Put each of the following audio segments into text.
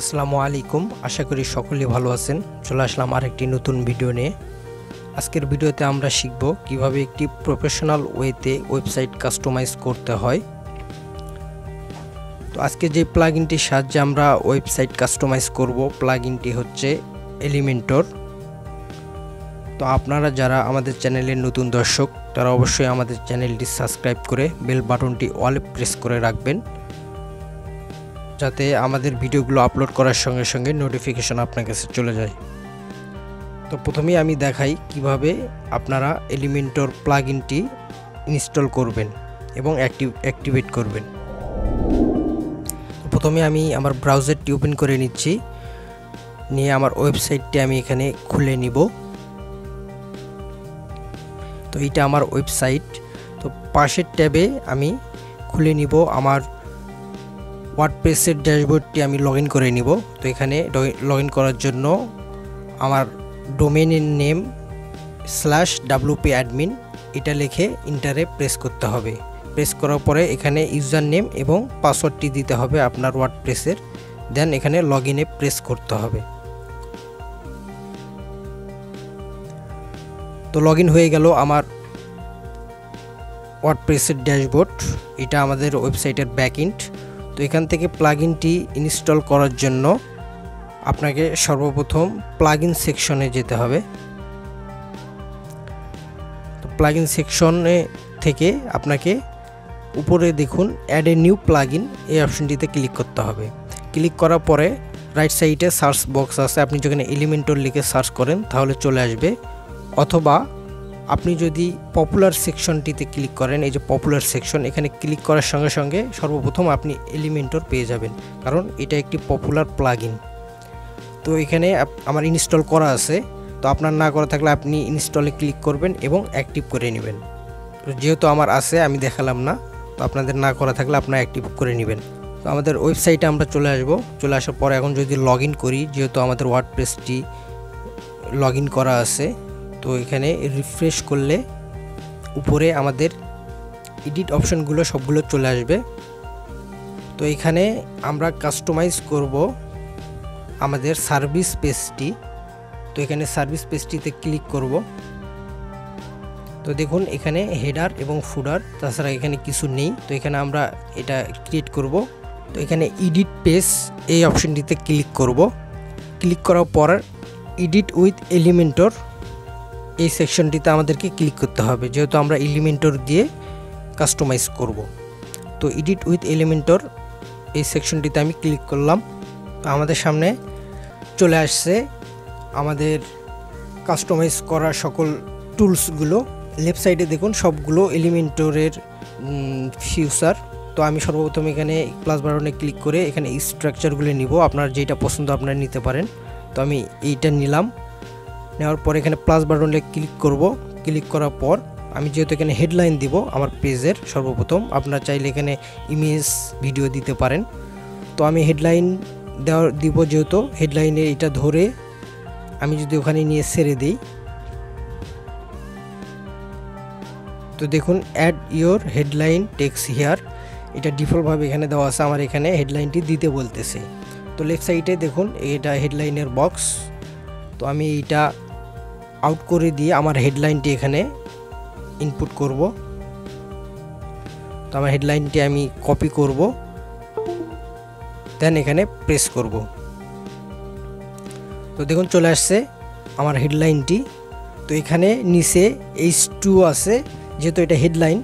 আসসালামু আলাইকুম, আশা করি সকলেই ভালো আছেন। চলে আসলাম আরেকটি নতুন ভিডিও নিয়ে। আজকের ভিডিওতে আমরা শিখব কিভাবে একটি প্রফেশনাল ওয়েতে ওয়েবসাইট কাস্টমাইজ করতে হয়। তো আজকে যে প্লাগইনটির সাহায্যে আমরা ওয়েবসাইট কাস্টমাইজ করব, প্লাগইনটি হচ্ছে এলিমেন্টর। তো আপনারা যারা আমাদের চ্যানেলের নতুন দর্শক, তারা অবশ্যই আমাদের চ্যানেলটি সাবস্ক্রাইব করে বেল বাটনটি অলে প্রেস করে রাখবেন, যাতে আমাদের ভিডিওগুলো আপলোড করার সঙ্গে সঙ্গে নোটিফিকেশন আপনার কাছে চলে যায়। তো প্রথমেই আমি দেখাই কিভাবে আপনারা এলিমেন্টর প্লাগইনটি ইনস্টল করবেন এবং অ্যাক্টিভেট করবেন। প্রথমে আমি আমার ব্রাউজারটি ওপেন করে নিচ্ছি, নিয়ে আমার ওয়েবসাইটটি আমি এখানে খুলে নিব। তো এইটা আমার ওয়েবসাইট। তো পাশের ট্যাবে আমি খুলে নিব আমার ওয়ার্ডপ্রেসের ড্যাশবোর্ডটি আমি লগ ইন করে নিব। তো এখানে লগ ইন করার জন্য আমার ডোমেইনের নেম /wp admin এটা লিখে ইন্টারে প্রেস করতে হবে। প্রেস করার পরে এখানে ইউজার নেম এবং পাসওয়ার্ডটি দিতে হবে আপনার ওয়ার্ডপ্রেসের। দেন এখানে লগ ইনে প্রেস করতে হবে। তো লগ ইন হয়ে গেল আমার ওয়ার্ডপ্রেসের ড্যাশবোর্ড। এটা আমাদের ওয়েবসাইটের ব্যাকএন্ড। তো এখান থেকে প্লাগইনটি ইনস্টল করার জন্য আপনাকে সর্বপ্রথম প্লাগইন সেকশনে যেতে হবে। তো প্লাগইন সেকশনে থেকে আপনাকে উপরে দেখুন অ্যাড এ নিউ প্লাগইন, এই অপশনটিতে ক্লিক করতে হবে। ক্লিক করার পরে রাইট সাইডে সার্চ বক্স আছে, আপনি যেখানে এলিমেন্টর লিখে সার্চ করেন তাহলে চলে আসবে। অথবা আপনি যদি পপুলার সেকশনটিতে ক্লিক করেন, এই যে পপুলার সেকশন, এখানে ক্লিক করার সঙ্গে সঙ্গে সর্বপ্রথম আপনি এলিমেন্টর পেয়ে যাবেন, কারণ এটা একটি পপুলার প্লাগইন। তো এখানে আমার ইনস্টল করা আছে। তো আপনার না করা থাকলে আপনি ইনস্টলে ক্লিক করবেন এবং অ্যাক্টিভ করে নেবেন। তো যেহেতু আমার আছে আমি দেখালাম না, তো আপনাদের না করা থাকলে আপনারা অ্যাক্টিভ করে নেবেন। তো আমাদের ওয়েবসাইটে আমরা চলে আসব। চলে আসার পরে এখন যদি লগ ইন করি, যেহেতু আমাদের ওয়ার্ডপ্রেসটি লগ ইন করা আছে, তো এখানে রিফ্রেশ করলে উপরে আমাদের এডিট অপশনগুলো সবগুলো চলে আসবে। তো এখানে আমরা কাস্টমাইজ করব আমাদের সার্ভিস পেজটি। তো এখানে সার্ভিস পেজটিতে ক্লিক করব। তো দেখুন এখানে হেডার এবং ফুডার, তাছাড়া এখানে কিছু নেই। তো এখানে আমরা এটা ক্রিয়েট করব। তো এখানে এডিট পেজ এই অপশনটিতে ক্লিক করব। ক্লিক করার পর এডিট উইথ এলিমেন্টর এই সেকশনটিতে আমাদেরকে ক্লিক করতে হবে, যেহেতু আমরা এলিমেন্টর দিয়ে কাস্টমাইজ করব। তো এডিট উইথ এলিমেন্টর এই সেকশনটিতে আমি ক্লিক করলাম। তো আমাদের সামনে চলে আসছে আমাদের কাস্টমাইজ করা সকল টুলসগুলো। লেফট সাইডে দেখুন সবগুলো এলিমেন্টরের ফিচার। তো আমি সর্বপ্রথম এখানে প্লাস বাটনে ক্লিক করে এখানে স্ট্রাকচারগুলো নিব, আপনার যেটা পছন্দ আপনারা নিতে পারেন। তো আমি এইটা নিলাম। নেওয়ার পর এখানে প্লাস বাটনে ক্লিক করব। ক্লিক করার পর আমি যেহেতু এখানে হেডলাইন দিব আমার পেজের, সর্বপ্রথম আপনারা চাইলে এখানে ইমেজ ভিডিও দিতে পারেন। তো আমি হেডলাইন দিব, যেহেতু হেডলাইনে এটা ধরে আমি যদি ওখানে নিয়ে ছেড়ে দিই, তো দেখুন add your headline text here, এটা ডিফল্টভাবে এখানে দেওয়া আছে, আমার এখানে হেডলাইনটি দিতে বলতেছে। তো লেফট সাইডে দেখুন এটা হেডলাইনের বক্স। তো আমি এইটা আউট করে দিয়ে আমার হেডলাইনটি এখানে ইনপুট করব। তো আমার হেডলাইনটি আমি কপি করব, দেন এখানে প্রেস করব। তো দেখুন চলে আসছে আমার হেডলাইনটি। তো এখানে নিচে H2 আছে, যেহেতু এটা হেডলাইন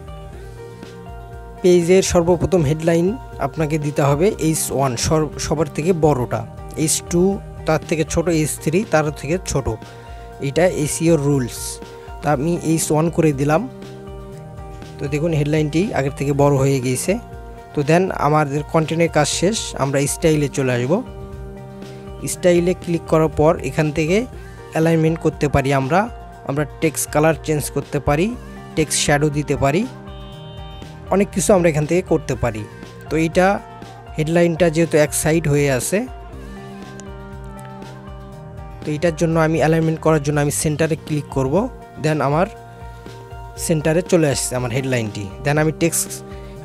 পেজের সর্বপ্রথম হেডলাইন আপনাকে দিতে হবে H1, সবার থেকে বড়টা। H2 তার থেকে ছোট, H3 তার থেকে ছোট। এটা SEO রুলস। তো আমি H1 করে দিলাম। তো দেখুন হেডলাইনটি আগের থেকে বড় হয়ে গিয়েছে। তো দেন আমাদের কন্টেন্টের কাজ শেষ, আমরা স্টাইলে চলে আসব। স্টাইলে ক্লিক করার পর এখান থেকে অ্যালাইনমেন্ট করতে পারি, আমরা টেক্সট কালার চেঞ্জ করতে পারি, টেক্সট শ্যাডো দিতে পারি, অনেক কিছু আমরা এখান থেকে করতে পারি। তো এইটা হেডলাইনটা যেহেতু এক সাইড হয়ে আছে, তো এটার জন্য আমি অ্যালাইনমেন্ট করার জন্য আমি সেন্টারে ক্লিক করব। দেন আমার সেন্টারে চলে আসছে আমার হেডলাইনটি। দেন আমি টেক্সট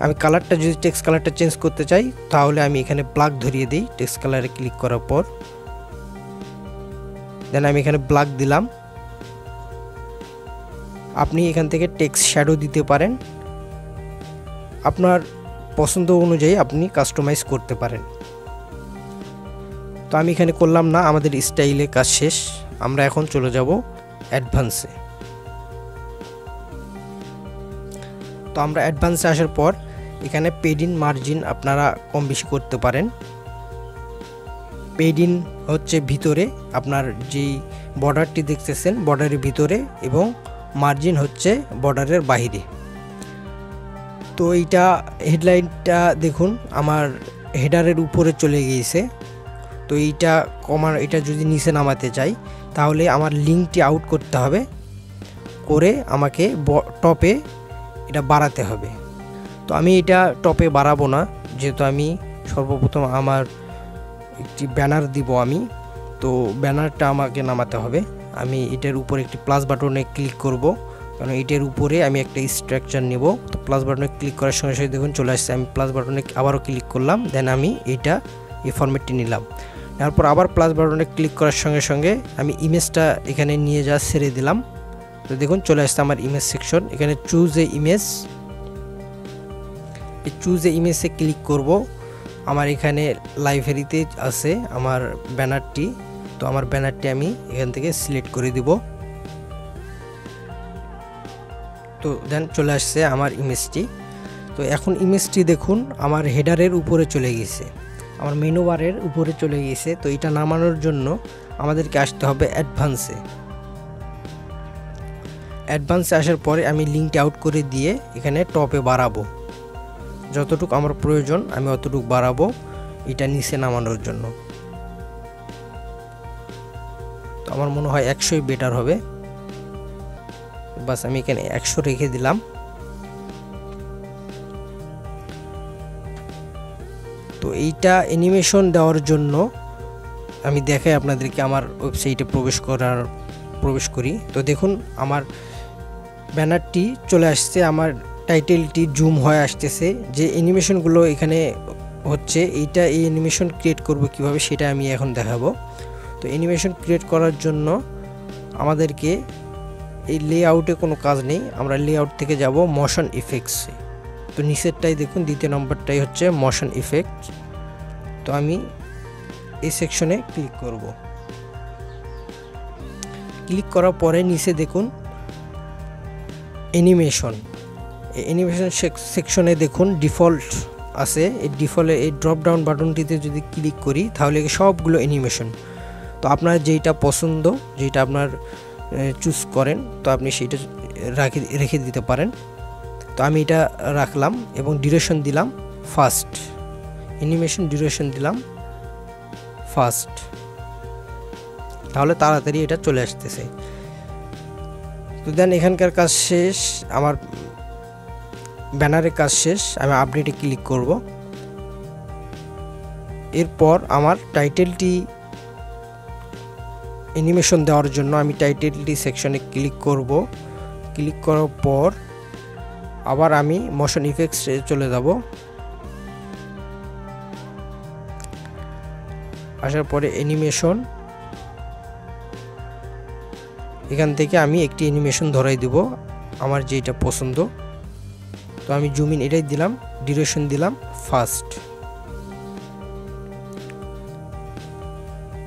আমি কালারটা যদি টেক্সট কালারটা চেঞ্জ করতে চাই তাহলে আমি এখানে ব্ল্যাক ধরিয়ে দিই। টেক্সট কালারে ক্লিক করার পর দেন আমি এখানে ব্ল্যাক দিলাম। আপনি এখান থেকে টেক্সট শ্যাডো দিতে পারেন, আপনার পছন্দ অনুযায়ী আপনি কাস্টমাইজ করতে পারেন। তো আমি এখানে করলাম না, আমাদের স্টাইলে কাজ শেষ। আমরা এখন চলে যাব অ্যাডভান্সে। তো আমরা অ্যাডভান্সে আসার পর এখানে পেডিন মার্জিন আপনারা কম বেশি করতে পারেন। পেডিন হচ্ছে ভিতরে, আপনার যেই বর্ডারটি দেখতেছেন বর্ডারের ভিতরে, এবং মার্জিন হচ্ছে বর্ডারের বাইরে। তো এইটা হেডলাইনটা দেখুন আমার হেডারের উপরে চলে গিয়েছে। তো এইটা কমার, এটা যদি নিচে নামাতে চাই তাহলে আমার লিঙ্কটি আউট করতে হবে, করে আমাকে টপে এটা বাড়াতে হবে। তো আমি এটা টপে বাড়াবো না, যেহেতু আমি সর্বপ্রথম আমার একটি ব্যানার দিব আমি, তো ব্যানারটা আমাকে নামাতে হবে। আমি এটার উপরে একটি প্লাস বাটনে ক্লিক করব, কারণ এটার উপরে আমি একটা স্ট্রাকচার নেব। তো প্লাস বাটনে ক্লিক করার সঙ্গে সঙ্গে দেখুন চলে আসছে। আমি প্লাস বাটনে আবারও ক্লিক করলাম, দেন আমি এইটা এই ফরম্যাটটি নিলাম। তারপর আবার প্লাস বাটনে ক্লিক করার সঙ্গে সঙ্গে আমি ইমেজটা এখানে নিয়ে যা ছেড়ে দিলাম। তো দেখুন চলে আসছে আমার ইমেজ সেকশন। এখানে চুজ এ ইমেজ, এই চুজ এ ইমেজে ক্লিক করব। আমার এখানে লাইব্রেরিতে আছে আমার ব্যানারটি, তো আমার ব্যানারটি আমি এখান থেকে সিলেক্ট করে দিব। তো দেন চলে আসছে আমার ইমেজটি। তো এখন ইমেজটি দেখুন আমার হেডারের উপরে চলে গেছে, আমার মেনু বারের উপরে চলে গেছে। তো এটা নামানোর জন্য আমাদেরকে আসতে হবে অ্যাডভান্সে। অ্যাডভান্সে আসার পরে আমি লিঙ্কটি আউট করে দিয়ে এখানে টপে বাড়াবো, যতটুকু আমার প্রয়োজন আমি অতটুকু বাড়াবো এটা নিচে নামানোর জন্য। তো আমার মনে হয় 100ই বেটার হবে। বাস আমি এখানে 100 রেখে দিলাম। তো এইটা অ্যানিমেশন দেওয়ার জন্য আমি দেখাই আপনাদেরকে আমার ওয়েবসাইটে প্রবেশ করি। তো দেখুন আমার ব্যানারটি চলে আসছে, আমার টাইটেলটি জুম হয়ে আসতেছে। যে অ্যানিমেশনগুলো এখানে হচ্ছে এই অ্যানিমেশন ক্রিয়েট করব কিভাবে সেটা আমি এখন দেখাবো। তো অ্যানিমেশন ক্রিয়েট করার জন্য আমাদেরকে এই লেআউটে কোনো কাজ নেই, আমরা লেআউট থেকে যাব মোশন ইফেক্টসে। তো নিচেরটাই দেখুন, দ্বিতীয় নম্বরটাই হচ্ছে মোশন ইফেক্ট। তো আমি এই সেকশনে ক্লিক করব। ক্লিক করার পরে নিচে দেখুন অ্যানিমেশন, অ্যানিমেশন সেকশনে দেখুন ডিফল্ট আছে। এই ডিফল্টে এই ড্রপ ডাউন বাটনটিতে যদি ক্লিক করি তাহলে সবগুলো অ্যানিমেশন। তো আপনার যেইটা পছন্দ, যেটা আপনার চুজ করেন, তো আপনি সেইটা রেখে দিতে পারেন। তো আমি এটা রাখলাম এবং ডিউরেশন দিলাম ফাস্ট, অ্যানিমেশন ডিউরেশন দিলাম ফাস্ট, তাহলে তাড়াতাড়ি এটা চলে আসতেছে। তো দেন এখানকার কাজ শেষ, আমার ব্যানারের কাজ শেষ। আমি আপডেটে ক্লিক করব। এরপর আমার টাইটেলটি অ্যানিমেশন দেওয়ার জন্য আমি টাইটেলটি সেকশনে ক্লিক করব। ক্লিক করার পর আবার আমি মোশন ইফেক্টসে চলে যাব। আসার পরে অ্যানিমেশন, এখান থেকে আমি একটি অ্যানিমেশন ধরাই দেব আমার যেটা পছন্দ। তো আমি জুম ইন এটাই দিলাম, ডিউরেশন দিলাম ফাস্ট,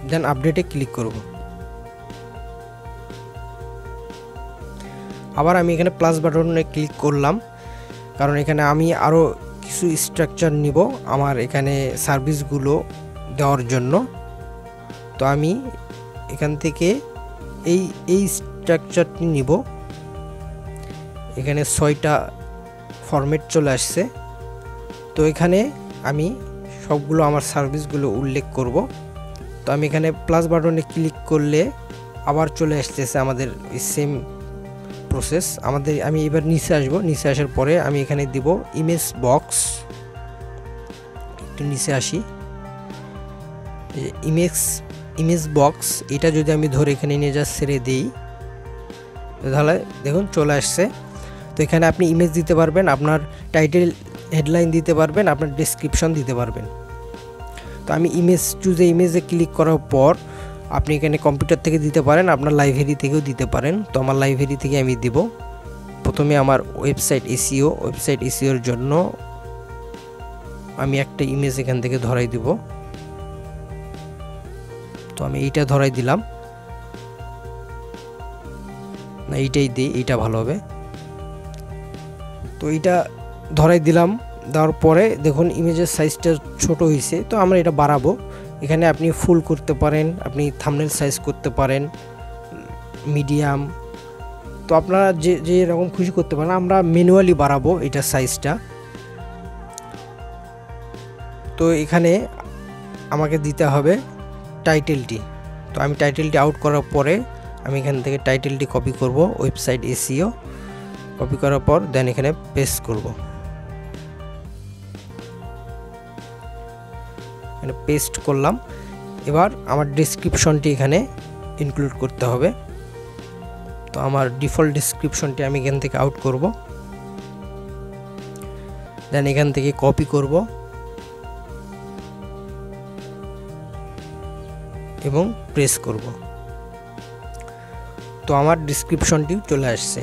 দেন আপডেটে ক্লিক করব। আবার আমি এখানে প্লাস বাটনে ক্লিক করলাম, কারণ এখানে আমি আরও কিছু স্ট্রাকচার নিব আমার এখানে সার্ভিসগুলো দেওয়ার জন্য। তো আমি এখান থেকে এই স্ট্রাকচারটি নিব। এখানে 6টা ফরম্যাট চলে আসছে। তো এখানে আমি সবগুলো আমার সার্ভিসগুলো উল্লেখ করব। তো আমি এখানে প্লাস বাটনে ক্লিক করলে আবার চলে আসতেছে আমাদের ওই সেম প্রসেস। আমি এবার নিচে আসব। নিচে আসার পরে আমি এখানে দিব ইমেজ বক্স। একটু নিচে আসি, ইমেজ বক্স, এটা যদি আমি ধরে এখানে নিয়ে যা ছেড়ে দিই তাহলে দেখুন চলে আসছে। তো এখানে আপনি ইমেজ দিতে পারবেন, আপনার হেডলাইন দিতে পারবেন, আপনার ডেসক্রিপশন দিতে পারবেন। তো আমি ইমেজ চুজে ইমেজে ক্লিক করার পর আপনি এখানে কম্পিউটার থেকে দিতে পারেন, আপনার লাইব্রেরি থেকেও দিতে পারেন। তো আমার লাইব্রেরি থেকে আমি দিব। প্রথমে আমার ওয়েবসাইট এসইওর জন্য আমি একটা ইমেজ এখান থেকে ধরাই দিব। তো আমি এইটা ধরাই দিলাম, না এইটাই দিই, এইটা ভালো হবে। তো এইটা ধরাই দিলাম, দেওয়ার পরে দেখুন ইমেজের সাইজটা ছোট হয়েছে। তো আমরা এটা বাড়াবো। এখানে আপনি ফুল করতে পারেন, আপনি থাম্বনেল সাইজ করতে পারেন, মিডিয়াম, তো আপনারা যে এরকম খুশি করতে পারেন। আমরা ম্যানুয়ালি বাড়াবো এটা সাইজটা। তো এখানে আমাকে দিতে হবে টাইটেলটি। তো আমি টাইটেলটি আউট করার পরে আমি এখান থেকে টাইটেলটি কপি করব, ওয়েবসাইট এসইও কপি করার পর দেন এখানে পেস্ট করব। এখানে পেস্ট করলাম। এবার আমার ডেসক্রিপশনটি এখানে ইনক্লুড করতে হবে। তো আমার ডিফল্ট ডেসক্রিপশনটি আমি এখান থেকে আউট করব, দেন এখান থেকে কপি করব এবং প্রেস করব। তো আমার ডেসক্রিপশনটি চলে আসছে।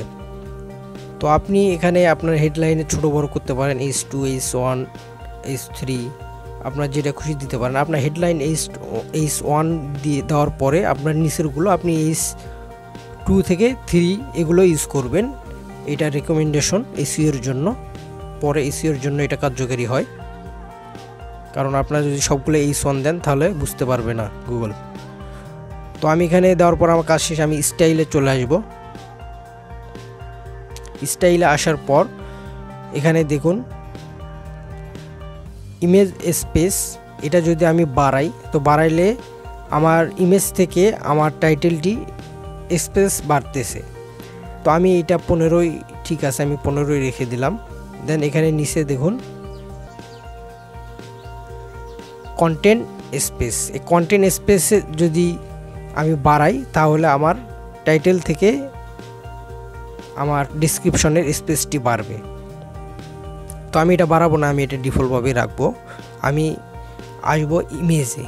তো আপনি এখানে আপনার হেডলাইনে ছোট বড় করতে পারেন, H2, H1, H3, আপনার যেটা খুশি দিতে পারেন। আপনার হেডলাইন H1 দিয়ে দেওয়ার পরে আপনার নিচেরগুলো আপনি H2 থেকে 3 এগুলো ইউজ করবেন। এটা রেকমেন্ডেশন এসইওর জন্য, পরে এসইওর জন্য এটা কার্যকারী হয়। কারণ আপনারা যদি সবগুলো H1 দেন তাহলে বুঝতে পারবে না গুগল। তো আমি এখানে দেওয়ার পর আমার কাজ শেষ, আমি স্টাইলে চলে আসব। স্টাইলে আসার পর এখানে দেখুন ইমেজ স্পেস, এটা যদি আমি বাড়াই, তো বাড়াইলে আমার ইমেজ থেকে আমার টাইটেলটি স্পেস বাড়তেছে। তো আমি এটা 15ই, ঠিক আছে, আমি 15ই রেখে দিলাম। দেন এখানে নিচে দেখুন কন্টেন্ট স্পেস, এই কন্টেন্ট স্পেসে যদি আমি বাড়াই তাহলে আমার টাইটেল থেকে আমার ডেসক্রিপশনের স্পেসটি বাড়বে। তো আমি এটা বাড়াবো না, আমি এটা ডিফল্টভাবে রাখবো। আমি আসবো ইমেজে।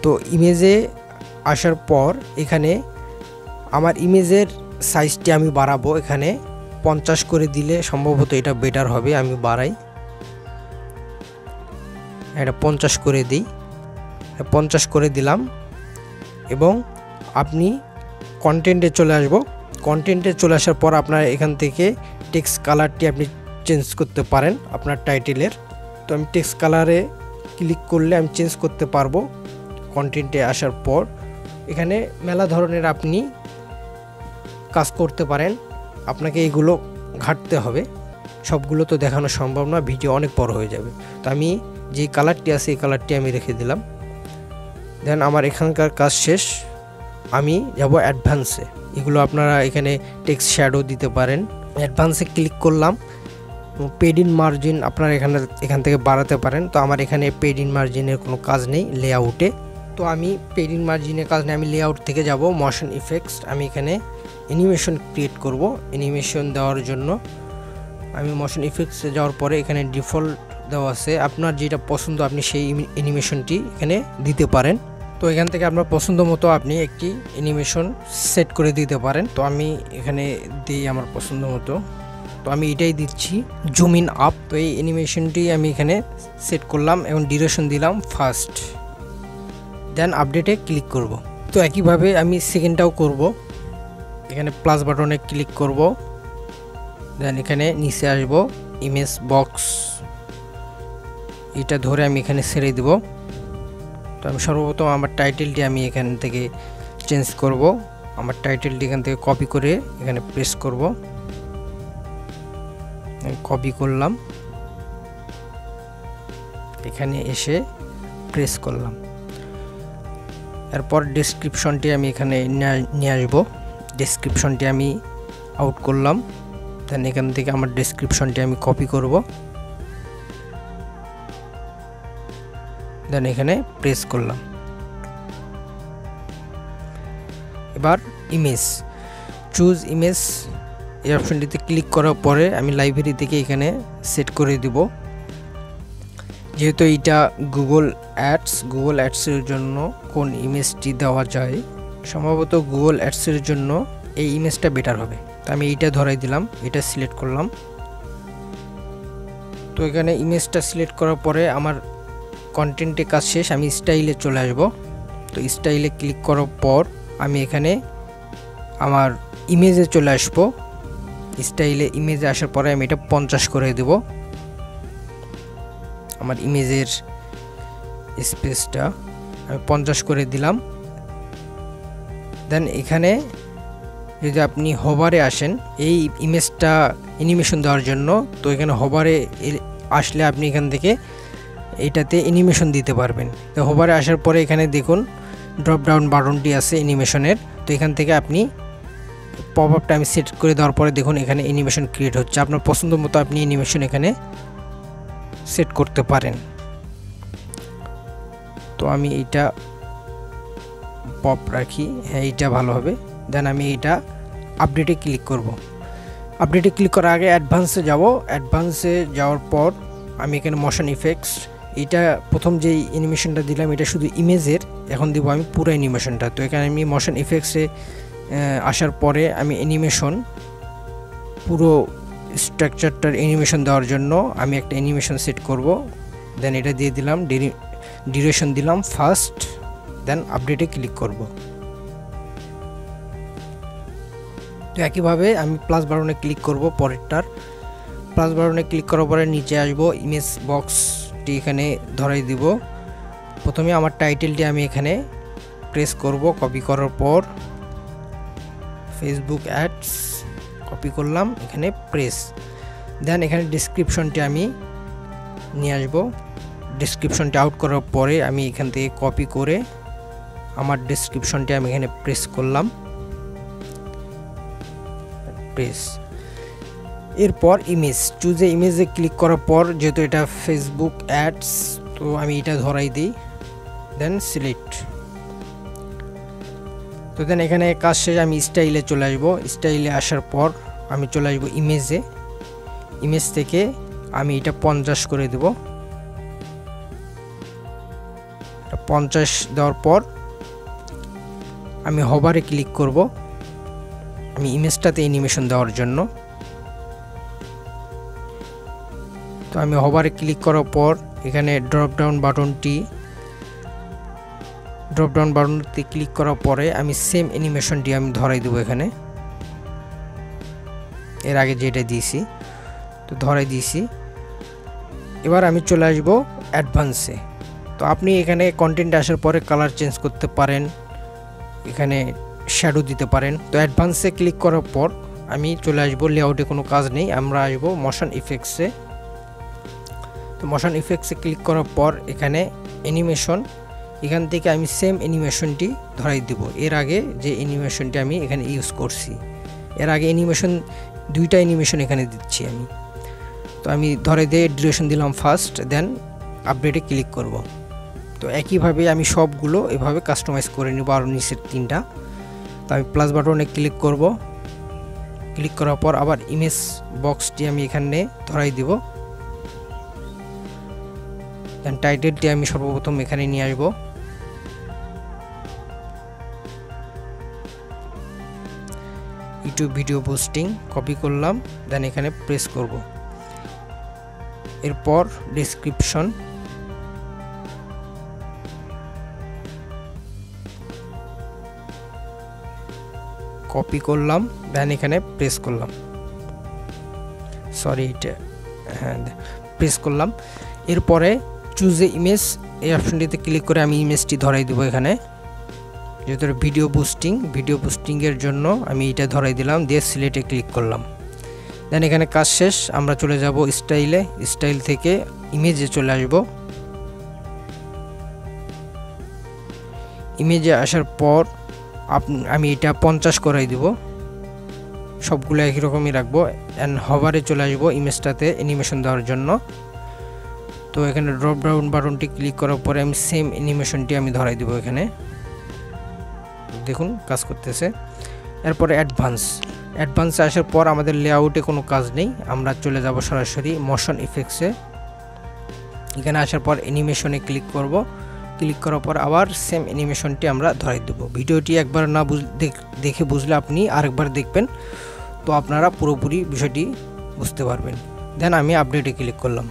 তো ইমেজে আসার পর এখানে আমার ইমেজের সাইজটি আমি বাড়াবো। এখানে 50 করে দিলে সম্ভবত এটা বেটার হবে। আমি বাড়াই, এটা 50 করে দিই, 50 করে দিলাম। এবং আপনি কন্টেন্টে চলে আসবো। কন্টেন্টে চলে আসার পর আপনার এখান থেকে টেক্সট কালারটি আপনি চেঞ্জ করতে পারেন আপনার টাইটেলের। তো আমি টেক্সট কালারে ক্লিক করলে আমি চেঞ্জ করতে পারবো। কন্টেন্টে আসার পর এখানে মেলা ধরনের আপনি কাজ করতে পারেন। আপনাকে এগুলো ঘাটতে হবে, সবগুলো তো দেখানো সম্ভব না, ভিডিও অনেক বড় হয়ে যাবে। তো আমি যে কালারটি আছে এই কালারটি আমি রেখে দিলাম। দেন আমার এখানকার কাজ শেষ, আমি যাব অ্যাডভান্সে। এগুলো আপনারা এখানে টেক্সট শ্যাডো দিতে পারেন। অ্যাডভান্সে ক্লিক করলাম। পেড ইন মার্জিন আপনারা এখান থেকে বাড়াতে পারেন। তো আমার এখানে পেড ইন মার্জিনের কোনো কাজ নেই লেআউটে। তো আমি পেড ইন মার্জিনের কাজ নেই, আমি লেআউট থেকে যাব মোশন ইফেক্টস। আমি এখানে অ্যানিমেশন ক্রিয়েট করব। অ্যানিমেশন দেওয়ার জন্য আমি মোশন ইফেক্টসে যাওয়ার পরে এখানে ডিফল্ট দেওয়া আছে, আপনার যেটা পছন্দ আপনি সেই অ্যানিমেশনটি এখানে দিতে পারেন। তো এখান থেকে আপনার পছন্দ মতো আপনি একটি অ্যানিমেশন সেট করে দিতে পারেন। তো আমি এখানে দিই আমার পছন্দ মতো। তো আমি এটাই দিচ্ছি, জুম ইন আপ। তো এই অ্যানিমেশনটি আমি এখানে সেট করলাম এবং ডিউরেশন দিলাম ফার্স্ট। দেন আপডেটে ক্লিক করব। তো একইভাবে আমি সেকেন্ডটাও করব। এখানে প্লাস বাটনে ক্লিক করব। দেন এখানে নিচে আসব, ইমেজ বক্স, এটা ধরে আমি এখানে ছেড়ে দেব। তো আমি সর্বপ্রথম আমার টাইটেলটি আমি এখান থেকে চেঞ্জ করব। আমার টাইটেলটি এখান থেকে কপি করে এখানে প্রেস করব। কপি করলাম, এখানে এসে প্রেস করলাম। এরপর ডেসক্রিপশনটি আমি এখানে নিয়ে আসবো। ডেসক্রিপশনটি আমি আউট করলাম। দেন এখান থেকে আমার ডেসক্রিপশনটি আমি কপি করব। দেন এখানে প্রেস করলাম। এবার ইমেজ, চুজ ইমেজ, এই অপশনটিতে ক্লিক করার পরে আমি লাইব্রেরি থেকে এখানে সেট করে দিব। যেহেতু এটা গুগল অ্যাডসের জন্য কোন ইমেজটি দেওয়া যায়, সম্ভবত গুগল অ্যাডসের জন্য এই ইমেজটা বেটার হবে। তো আমি এইটা ধরাই দিলাম, এটা সিলেক্ট করলাম। তো এখানে ইমেজটা সিলেক্ট করার পরে আমার কন্টেন্টে কাজ শেষ, আমি স্টাইলে চলে আসব। তো স্টাইলে ক্লিক করার পর আমি এখানে আমার ইমেজে চলে আসব। স্টাইলে ইমেজে আসার পরে আমি এটা 50 করে দেব। আমার ইমেজের স্পেসটা আমি 50 করে দিলাম। দেন এখানে যদি আপনি হোভারে আসেন এই ইমেজটা অ্যানিমেশন দেওয়ার জন্য, তো এখানে হোভারে আসলে আপনি এখান থেকে এটাতে অ্যানিমেশন দিতে পারবেন। তো হোভারে আসার পরে এখানে দেখুন ড্রপ ডাউন বাটনটি আছে অ্যানিমেশনের। তো এখান থেকে আপনি পপ আপটা আমি সেট করে দেওয়ার পরে দেখুন এখানে অ্যানিমেশন ক্রিয়েট হচ্ছে। আপনার পছন্দ মতো আপনি অ্যানিমেশন এখানে সেট করতে পারেন। তো আমি এইটা পপ রাখি, হ্যাঁ এইটা ভালো হবে। দেন আমি এটা আপডেটে ক্লিক করব। আপডেটে ক্লিক করার আগে অ্যাডভান্সে যাব। অ্যাডভান্সে যাওয়ার পর আমি এখানে মোশন ইফেক্টস, এটা প্রথম যেই অ্যানিমেশনটা দিলাম এটা শুধু ইমেজের, এখন দিব আমি পুরো অ্যানিমেশনটা। তো এখানে আমি মোশন ইফেক্টসে আসার পরে আমি অ্যানিমেশন পুরো স্ট্রাকচারটার অ্যানিমেশন দেওয়ার জন্য আমি একটা অ্যানিমেশন সেট করব। দেন এটা দিয়ে দিলাম, ডিউরেশন দিলাম ফার্স্ট, দেন আপডেটে ক্লিক করব। তো একইভাবে আমি প্লাস বাটনে ক্লিক করব পরেরটার। প্লাস বাটনে ক্লিক করার পরে নিচে আসব, ইমেজ বক্সটি এখানে ধরাই দিব। প্রথমে আমার টাইটেলটি আমি এখানে প্রেস করব, কপি করার পর ফেসবুক অ্যাডস কপি করলাম, এখানে প্রেস। দেন এখানে ডেসক্রিপশনটি আমি নিয়ে আসব। ডেসক্রিপশনটি আউট করার পরে আমি এখান থেকে কপি করে আমার ডেসক্রিপশনটি আমি এখানে প্রেস করলাম, প্রেস। এরপর ইমেজ, চুজে ইমেজে ক্লিক করার পর যেহেতু এটা ফেসবুক অ্যাডস, তো আমি এটা ধরাই দিই, দেন সিলেক্ট। তো দেন এখানে কাজ শেষ, আমি স্টাইলে চলে আসবো। স্টাইলে আসার পর আমি চলে আসবো ইমেজে। ইমেজ থেকে আমি এটা 50 করে দেব। 50 দেওয়ার পর আমি হোভারে ক্লিক করব আমি ইমেজটাতে অ্যানিমেশন দেওয়ার জন্য। তো আমি হোভারে ক্লিক করার পর এখানে ড্রপ ডাউন বাটনটি ক্লিক করার পরে আমি সেম অ্যানিমেশনটি আমি ধরাই দেবো এখানে, এর আগে যেটা দিয়েছি তো ধরাই দিয়েছি। এবার আমি চলে আসবো অ্যাডভান্সে। তো আপনি এখানে কন্টেন্টে আসার পরে কালার চেঞ্জ করতে পারেন, এখানে শ্যাডো দিতে পারেন। তো অ্যাডভান্সে ক্লিক করার পর আমি চলে আসবো, লেআউটে কোনো কাজ নেই, আমরা আসবো মোশন ইফেক্টসে। তো মোশন ইফেক্টসে ক্লিক করার পর এখানে অ্যানিমেশন, এখান থেকে আমি সেম অ্যানিমেশনটি ধরাই দেব। এর আগে যে অ্যানিমেশনটি আমি এখানে ইউজ করছি, এর আগে অ্যানিমেশন দুইটা অ্যানিমেশন এখানে দিচ্ছি আমি। তো আমি ধরে দিয়ে ডিউরেশন দিলাম ফার্স্ট, দেন আপডেটে ক্লিক করব। তো একইভাবে আমি সবগুলো এভাবে কাস্টমাইজ করে নেব, আর নিচের 3টা। তো আমি প্লাস বাটনে ক্লিক করব। ক্লিক করার পর আবার ইমেজ বক্সটি আমি এখানে ধরাই দেব। দেন টাইটেলটি আমি সর্বপ্রথম এখানে নিয়ে আসব। ইউটিউব ভিডিও পোস্টিং কপি করলাম, দেন এখানে প্রেস করব। এরপর ডেসক্রিপশন, কপি করলাম, দেন এখানে প্রেস করলাম, সরি এটা হ্যাঁ প্রেস করলাম। এরপরে চুজে ইমেজ এই অপশনটিতে ক্লিক করে আমি ইমেজটি ধরাই দেবো এখানে, যেহেতু ভিডিও বুস্টিংয়ের জন্য আমি এটা ধরাই দিলাম, দিয়ে সিলেক্টে ক্লিক করলাম। দেন এখানে কাজ শেষ, আমরা চলে যাব স্টাইলে। স্টাইল থেকে ইমেজে চলে আসব। ইমেজে আসার পর আমি এটা 50 করাই দিব, সবগুলো একই রকমই রাখবো। অ্যান্ড হোভারে চলে আসবো ইমেজটাতে অ্যানিমেশন দেওয়ার জন্য। তো এখানে ড্রপ ডাউন বাটনটি ক্লিক করার পরে আমি সেম অ্যানিমেশনটি আমি ধরাই দিব এখানে, দেখুন কাজ করতেছে। এরপরে অ্যাডভান্সে আসার পর আমাদের লেআউটে কোনো কাজ নেই, আমরা চলে যাব সরাসরি মোশন ইফেক্টসে। এখানে আসার পর অ্যানিমেশনে ক্লিক করব, ক্লিক করার পর আবার সেম অ্যানিমেশনটি আমরা ধরাই দেব। ভিডিওটি একবার না দেখে বুঝলে আপনি আরেকবার দেখবেন, তো আপনারা পুরোপুরি বিষয়টি বুঝতে পারবেন। দেন আমি আপডেটে ক্লিক করলাম।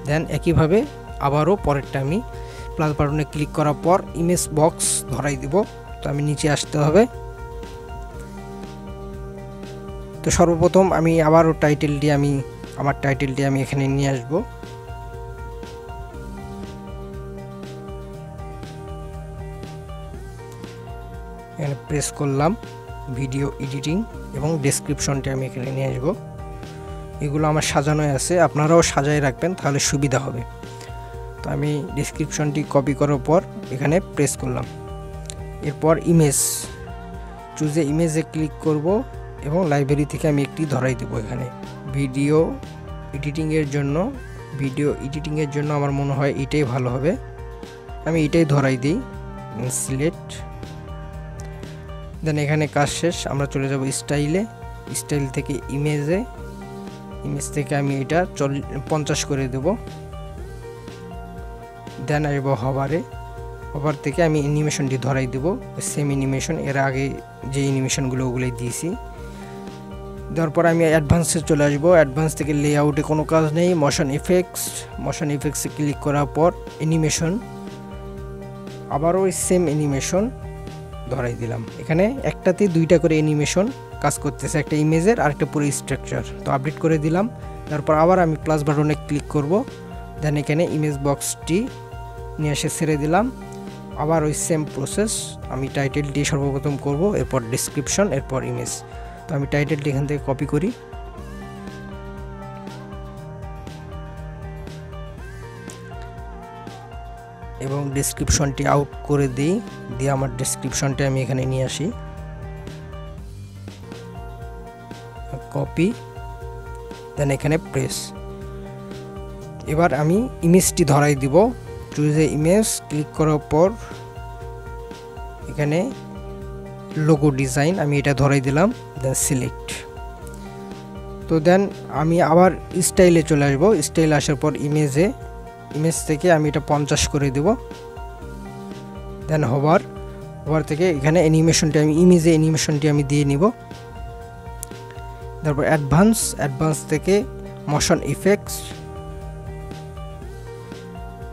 দেন একইভাবে আবারও পরেরটা আমি প্লাস বাটনে ক্লিক করার পর ইমেজ বক্স ধরাই দেব। তো আমি নিচে আসতে হবে। তো সর্বপ্রথম আমি আবারও আমার টাইটেলটি আমি এখানে নিয়ে আসব। এখানে প্রেস করলাম, ভিডিও এডিটিং এবং ডেসক্রিপশনটি আমি এখানে নিয়ে আসব। এগুলো আমার সাজানোই আছে, আপনারাও সাজায় রাখবেন তাহলে সুবিধা হবে। তো আমি ডেসক্রিপশনটি কপি করার পর এখানে প্রেস করলাম। এরপর চুজে ইমেজে ক্লিক করব এবং লাইব্রেরি থেকে আমি একটি ধরাই দেব। এখানে ভিডিও এডিটিংয়ের জন্য আমার মনে হয় এটাই ভালো হবে, আমি এটাই ধরাই দিই। সিলেক্ট, দেন এখানে কাজ শেষ। আমরা চলে যাব স্টাইল থেকে ইমেজ থেকে আমি এটা 50 করে দেব। দেন আসবো হভার থেকে আমি অ্যানিমেশনটি ধরাই দেব, সেম অ্যানিমেশন, এর আগে যে অ্যানিমেশনগুলো ওগুলোই দিয়েছি। তারপর আমি অ্যাডভান্সে চলে আসবো। অ্যাডভান্স থেকে লেআউটে কোনো কাজ নেই, মোশন ইফেক্টসে ক্লিক করার পর অ্যানিমেশন, আবারও সেম অ্যানিমেশন ধরাই দিলাম। এখানে একটাতে 2টা করে অ্যানিমেশন কাজ করতেছে, একটা ইমেজের আর একটা পুরো স্ট্রাকচার। তো আপডেট করে দিলাম। তারপর আবার আমি প্লাস বাটনে ক্লিক করব। দেন এখানে ইমেজ বক্সটি নিয়ে এসে ছেড়ে দিলাম। আবার ওই সেম প্রসেস, আমি টাইটেলটি সর্বপ্রথম করব, এরপর ডেসক্রিপশন, এরপর ইমেজ। তো আমি টাইটেলটি এখান থেকে কপি করি, এবং ডেসক্রিপশনটি আউট করে দিই, দিয়ে আমার ডেসক্রিপশনটি আমি এখানে নিয়ে আসি, কপি, দেন এখানে প্রেস। এবার আমি ইমেজটি ধরাই দিব। চুজে ইমেজ ক্লিক করার পর এখানে লোগো ডিজাইন আমি এটা ধরাই দিলাম, দেন সিলেক্ট। তো দেন আমি আবার স্টাইলে চলে আসবো। স্টাইলে আসার পর ইমেজ থেকে আমি এটা 50 করে দেব। দেন হভার থেকে এখানে অ্যানিমেশনটি আমি দিয়ে নিব। তারপর অ্যাডভান্স থেকে মোশন ইফেক্টস,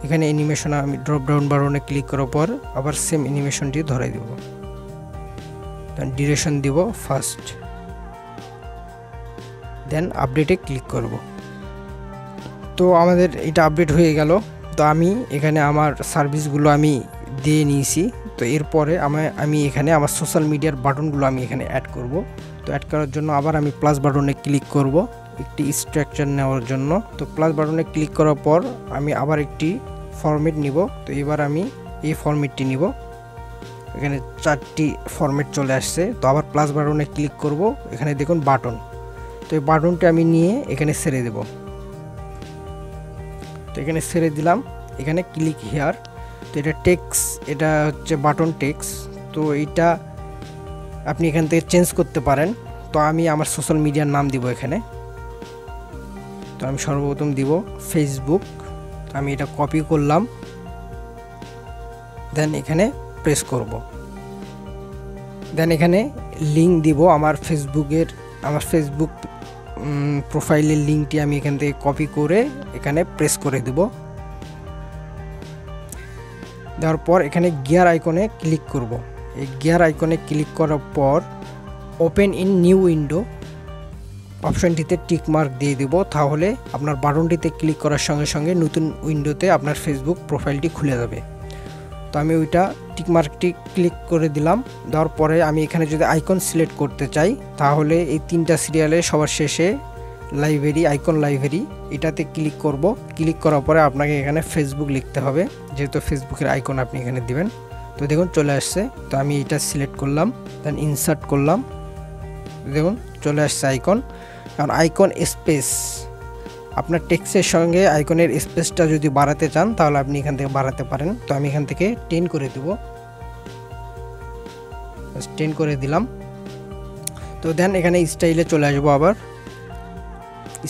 এখানে অ্যানিমেশন আমি ড্রপ ডাউন বাটনে ক্লিক করার পর আবার সেম অ্যানিমেশনটি ধরাই দেব। দেন ডিউরেশন দিব ফার্স্ট, দেন আপডেটে ক্লিক করব। তো আমাদের এটা আপডেট হয়ে গেল। তো আমি এখানে আমার সার্ভিসগুলো আমি দিয়ে নিয়েছি। তো এরপরে আমি এখানে আমার সোশ্যাল মিডিয়ার বাটনগুলো আমি এখানে অ্যাড করব। তো অ্যাড করার জন্য আবার আমি প্লাস বাটনে ক্লিক করব একটি স্ট্রাকচার নেওয়ার জন্য। তো প্লাস বাটনে ক্লিক করার পর আমি আবার একটি ফরম্যাট নিব। তো এবার আমি এই ফরম্যাটটি নিব। এখানে 4টি ফরম্যাট চলে আসছে। তো আবার প্লাস বাটনে ক্লিক করব, এখানে দেখুন বাটন। তো এই বাটনটা আমি নিয়ে এখানে ছেড়ে দেব। তো এখানে ছেড়ে দিলাম, এখানে ক্লিক হিয়ার। তো এটা টেক্সট, এটা হচ্ছে বাটন টেক্সট। তো এইটা আপনি এখান থেকে চেঞ্জ করতে পারেন। তো আমি আমার সোশ্যাল মিডিয়ার নাম দিব এখানে। তো আমি সর্বপ্রথম দিব ফেসবুক। তো আমি এটা কপি করলাম, দেন এখানে প্রেস করব। দেন এখানে লিঙ্ক দিব আমার ফেসবুক প্রোফাইলের লিঙ্কটি আমি এখান থেকে কপি করে এখানে প্রেস করে দেব। দেওয়ার পর এখানে গিয়ার আইকনে ক্লিক করব। এই গিয়ার আইকনে ক্লিক করার পর ওপেন ইন নিউ উইন্ডো অপশনটিতে টিক মার্ক দিয়ে দেব। তাহলে আপনার বাটনটিতে ক্লিক করার সঙ্গে সঙ্গে নতুন উইন্ডোতে আপনার ফেসবুক প্রোফাইলটি খুলে যাবে। তো আমি ওইটা টিক মার্কটি ক্লিক করে দিলাম। দেওয়ার পরে আমি এখানে যদি আইকন সিলেক্ট করতে চাই, তাহলে এই 3টা সিরিয়ালে সবার শেষে আইকন লাইব্রেরি, এটাতে ক্লিক করব। ক্লিক করার পরে আপনাকে এখানে ফেসবুক লিখতে হবে, যেহেতু ফেসবুকের আইকন আপনি এখানে দিবেন। তো দেখুন চলে আসছে। তো আমি এটা সিলেক্ট করলাম, দেন ইনসার্ট করলাম, দেখুন চলে আসছে আইকন। কারণ আইকন স্পেস, আপনার টেক্সটের সঙ্গে আইকনের স্পেসটা যদি বাড়াতে চান তাহলে আপনি এখান থেকে বাড়াতে পারেন। তো আমি এখান থেকে 10 করে দেব, 10 করে দিলাম। তো দেন এখানে স্টাইলে চলে আসবো। আবার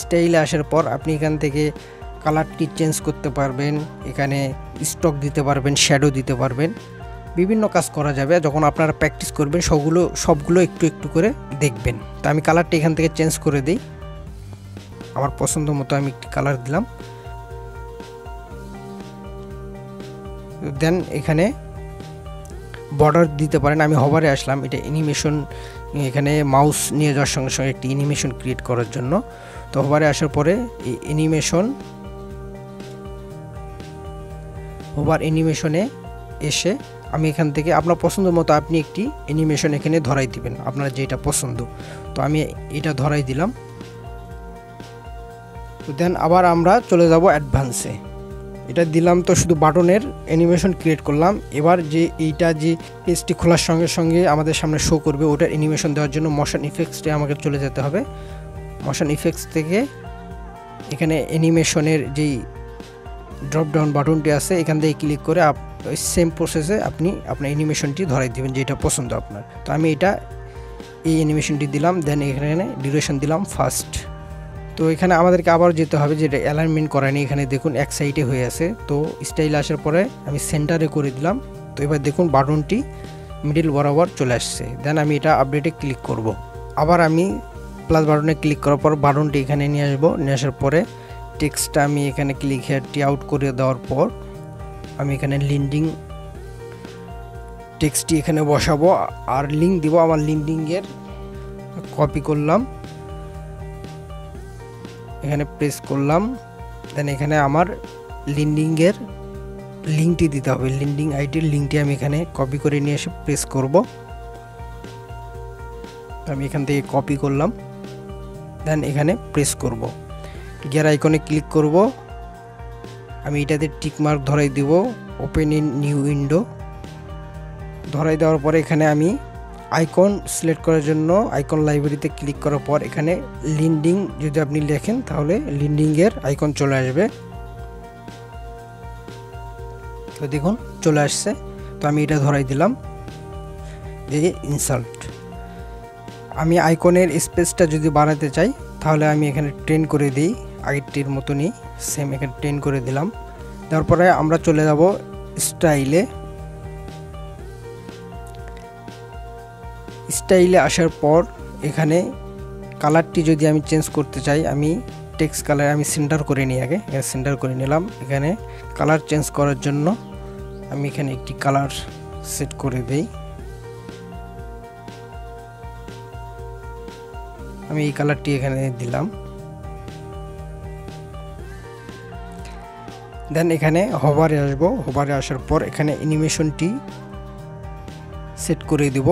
স্টাইলে আসার পর আপনি এখান থেকে কালারটি চেঞ্জ করতে পারবেন, এখানে স্টক দিতে পারবেন, শ্যাডো দিতে পারবেন, বিভিন্ন কাজ করা যাবে। যখন আপনারা প্র্যাকটিস করবেন সবগুলো একটু একটু করে দেখবেন। তো আমি কালারটি এখান থেকে চেঞ্জ করে দিই, আমার পছন্দ মতো আমি একটি কালার দিলাম। দেন এখানে বর্ডার দিতে পারেন। আমি হভারে আসলাম, এটা অ্যানিমেশন, এখানে মাউস নিয়ে যাওয়ার সঙ্গে সঙ্গে একটি অ্যানিমেশন ক্রিয়েট করার জন্য। তো হভারে আসার পরে এই অ্যানিমেশনে এসে আমি এখান থেকে আপনার পছন্দ মতো আপনি একটি অ্যানিমেশন এখানে ধরাই দিবেন, আপনার যেটা পছন্দ। তো আমি এটা ধরাই দিলাম। তো দেন আবার আমরা চলে যাব অ্যাডভান্সে। এটা দিলাম, তো শুধু বাটনের অ্যানিমেশন ক্রিয়েট করলাম। এবার যে এইটা যে পেজটি খোলার সঙ্গে সঙ্গে আমাদের সামনে শো করবে, ওটার অ্যানিমেশন দেওয়ার জন্য মোশন ইফেক্টসে আমাকে চলে যেতে হবে। মোশন ইফেক্টস থেকে এখানে অ্যানিমেশনের যেই ড্রপ ডাউন বাটনটি আছে, এখান থেকে ক্লিক করে সেম প্রসেসে আপনি আপনার অ্যানিমেশনটি ধরাই দেবেন যেটা পছন্দ আপনার। তো আমি এই অ্যানিমেশনটি দিলাম। দেন এখানে ডিউরেশন দিলাম ফার্স্ট। তো এখানে আমাদেরকে আবার যেতে হবে, যেটা অ্যালাইনমেন্ট করায়নি। এখানে দেখুন এক সাইডে হয়ে আছে। তো স্টাইল আসার পরে আমি সেন্টারে করে দিলাম। তো এবার দেখুন বাটনটি মিডল বরাবর চলে আসছে। দেন আমি এটা আপডেটে ক্লিক করব। আবার আমি প্লাস বাটনে ক্লিক করার পর বাটনটি এখানে নিয়ে আসবো। নিয়ে আসার পরে টেক্সটটা আমি এখানে ক্লিক হেয়ারটি আউট করে দেওয়ার পর আমি এখানে লিঙ্কিং টেক্সটটি এখানে বসাবো আর লিঙ্ক দিব। আমার লিঙ্কিংয়ের কপি করলাম, এখানে প্রেস করলাম। দেন এখানে আমার লিঙ্কিংয়ের লিঙ্কটি দিতে হবে, লিঙ্কিং আইডির লিঙ্কটি আমি এখানে কপি করে নিয়ে এসে প্রেস করব। আমি এখান থেকে কপি করলাম। দেন এখানে প্রেস করব, গিয়ার আইকনে ক্লিক করব। আমি এটাতে টিক মার্ক ধরাই দিব, ওপেন ইন নিউ উইন্ডো ধরাই দেওয়ার পরে এখানে আমি আইকন সিলেক্ট করার জন্য আইকন লাইব্রেরিতে ক্লিক করার পর এখানে লিঙ্কিং যদি আপনি লেখেন তাহলে লিঙ্কিংয়ের আইকন চলে আসবে। তো দেখুন চলে আসছে। তো আমি এটা ধরাই দিলাম, দিয়ে ইনসার্ট। আমি আইকনের স্পেসটা যদি বাড়াতে চাই তাহলে আমি এখানে 10 করে দিই, আগেরটির মতনই সেম এখানে 10 করে দিলাম। তারপরে আমরা চলে যাব স্টাইলে আসার পর এখানে কালারটি যদি আমি চেঞ্জ করতে চাই, আমি টেক্সট কালার আমি সেন্টার করে নিই, আগে সেন্টার করে নিলাম। এখানে কালার চেঞ্জ করার জন্য আমি এখানে একটি কালার সেট করে দেই। আমি এই কালারটি এখানে দিলাম। দেন এখানে হভারে আসবো। হভারে আসার পর এখানে অ্যানিমেশনটি সেট করে দিব।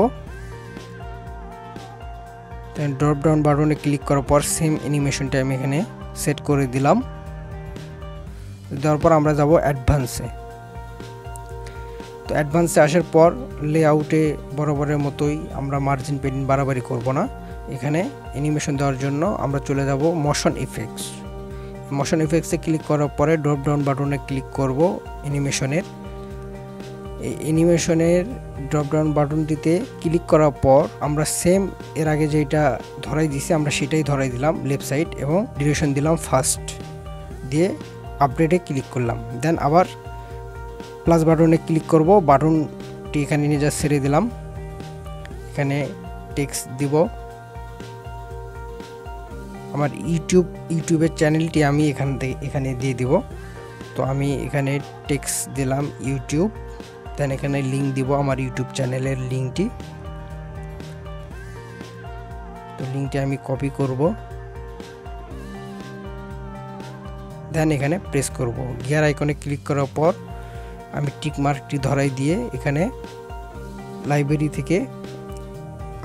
দেন ড্রপ ডাউন বাটনে ক্লিক করার পর সেম অ্যানিমেশনটা আমি এখানে সেট করে দিলাম। দেওয়ার পর আমরা যাব অ্যাডভান্সে। তো অ্যাডভান্সে আসার পর লেআউটে বরাবরের মতোই আমরা মার্জিন পেডিং বাড়াবাড়ি করব না। এখানে অ্যানিমেশন দেওয়ার জন্য আমরা চলে যাব মোশন ইফেক্টস। মোশন ইফেক্টসে ক্লিক করার পরে ড্রপ ডাউন বাটনে ক্লিক করব অ্যানিমেশনের। এই অ্যানিমেশনের ড্রপ ডাউন বাটনটিতে ক্লিক করার পর আমরা সেম এর আগে যেটা ধরাই দিছি আমরা সেটাই ধরাই দিলাম লেফট সাইড, এবং ডিউরেশন দিলাম ফার্স্ট, দিয়ে আপডেটে ক্লিক করলাম। দেন আবার প্লাস বাটনে ক্লিক করব, বাটনটি এখানে নিয়ে যা ছেড়ে দিলাম। এখানে টেক্সট দিব, আমার ইউটিউবের চ্যানেলটি আমি এখানে দিয়ে দিব। তো আমি এখানে টেক্সট দিলাম ইউটিউব। দেন এখানে লিঙ্ক দিব আমার ইউটিউব চ্যানেলের লিঙ্কটি। তো লিঙ্কটি আমি কপি করব, দেন এখানে প্রেস করব। গিয়ার আইকনে ক্লিক করার পর আমি টিক মার্কটি ধরাই দিয়ে এখানে লাইব্রেরি থেকে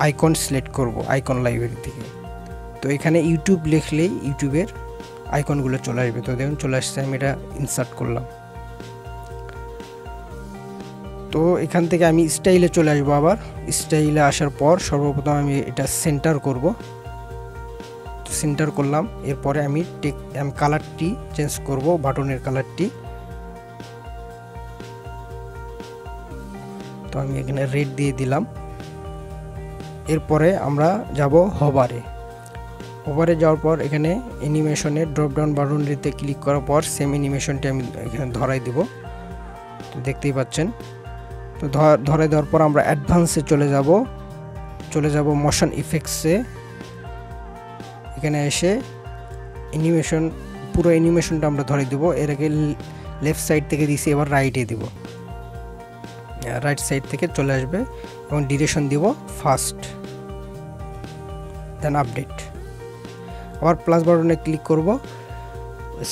আইকন সিলেক্ট করব, আইকন লাইব্রেরি থেকে। তো এখানে ইউটিউব লিখলেই ইউটিউবের আইকনগুলো চলে আসবে। তো দেখুন চলে আসছে, আমি এটা ইনসার্ট করলাম। তো এখান থেকে আমি স্টাইলে চলে আসবো। আবার স্টাইলে আসার পর সর্বপ্রথম আমি এটা সেন্টার করব। সেন্টার করলাম, এরপরে আমি কালারটি চেঞ্জ করব, বাটনের কালারটি। তো আমি এখানে রেড দিয়ে দিলাম। এরপরে আমরা যাব হভারে। হভারে যাওয়ার পর এখানে অ্যানিমেশনে ড্রপ ডাউন বাটনটিতে ক্লিক করার পর সেম অ্যানিমেশনটি আমি এখানে ধরাই দিব। তো দেখতেই পাচ্ছেন। তো ধরাই দেওয়ার পর আমরা অ্যাডভান্সে চলে যাব মোশন ইফেক্টসে। এখানে এসে পুরো অ্যানিমেশনটা আমরা ধরাই দেব। এর আগে লেফট সাইড থেকে দিছি, এবার রাইটে দিব, রাইট সাইড থেকে চলে আসবে এবং ডিউরেশন দিব ফাস্ট, দেন আপডেট। আবার প্লাস বাটনে ক্লিক করব,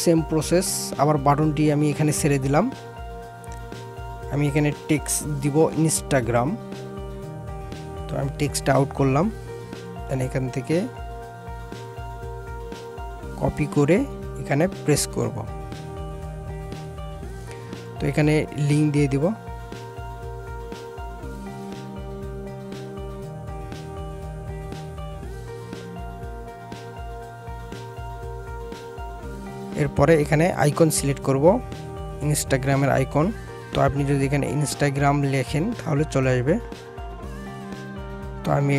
সেম প্রসেস। আবার বাটনটি আমি এখানে ছেড়ে দিলাম। আমি এখানে টেক্সট দিব ইনস্টাগ্রাম। তো আমি টেক্সটটা আউট করলাম, দেন এখান থেকে কপি করে এখানে প্রেস করব। তো এখানে লিংক দিয়ে দিব। এরপরে এখানে আইকন সিলেক্ট করব, ইনস্টাগ্রামের আইকন। তো আপনি যদি এখানে ইনস্টাগ্রাম লেখেন তাহলে চলে আসবে। তো আমি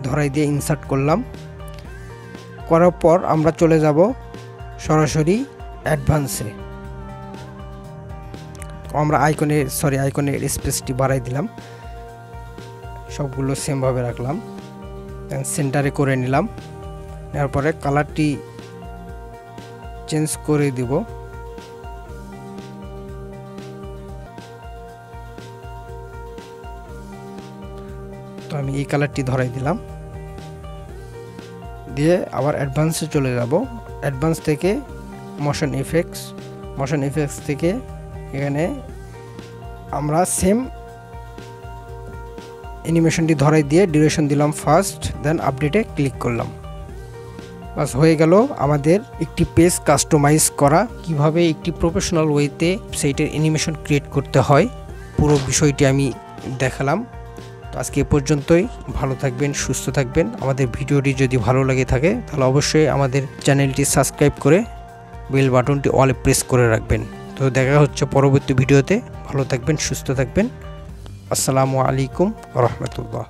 ধরাই দিয়ে ইনসার্ট করলাম। করার পর আমরা চলে যাব সরাসরি অ্যাডভান্সে। আমরা আইকনের স্পেসটি বাড়াই দিলাম, সবগুলো সেমভাবে রাখলাম, সেন্টারে করে নিলাম। এরপরে কালারটি চেঞ্জ করে দিব। তো আমি এই কালারটি ধরাই দিলাম, দিয়ে আবার অ্যাডভান্সে চলে যাব। অ্যাডভান্স থেকে মোশন ইফেক্টস থেকে এখানে আমরা সেম অ্যানিমেশনটি ধরাই দিয়ে ডিউরেশন দিলাম ফার্স্ট, দেন আপডেটে ক্লিক করলাম। বাস হয়ে গেল আমাদের একটি পেজ কাস্টমাইজ করা। কিভাবে একটি প্রফেশনাল ওয়েতে সাইটের অ্যানিমেশন ক্রিয়েট করতে হয় পুরো বিষয়টি আমি দেখালাম। তো আজকে এ পর্যন্তই। ভালো থাকবেন, সুস্থ থাকবেন। আমাদের ভিডিওটি যদি ভালো লাগে থাকে তাহলে অবশ্যই আমাদের চ্যানেলটি সাবস্ক্রাইব করে বেল বাটনটি অলে প্রেস করে রাখবেন। তো দেখা হচ্ছে পরবর্তী ভিডিওতে। ভালো থাকবেন, সুস্থ থাকবেন। আসসালামু আলাইকুম ওয়া রাহমাতুল্লাহ।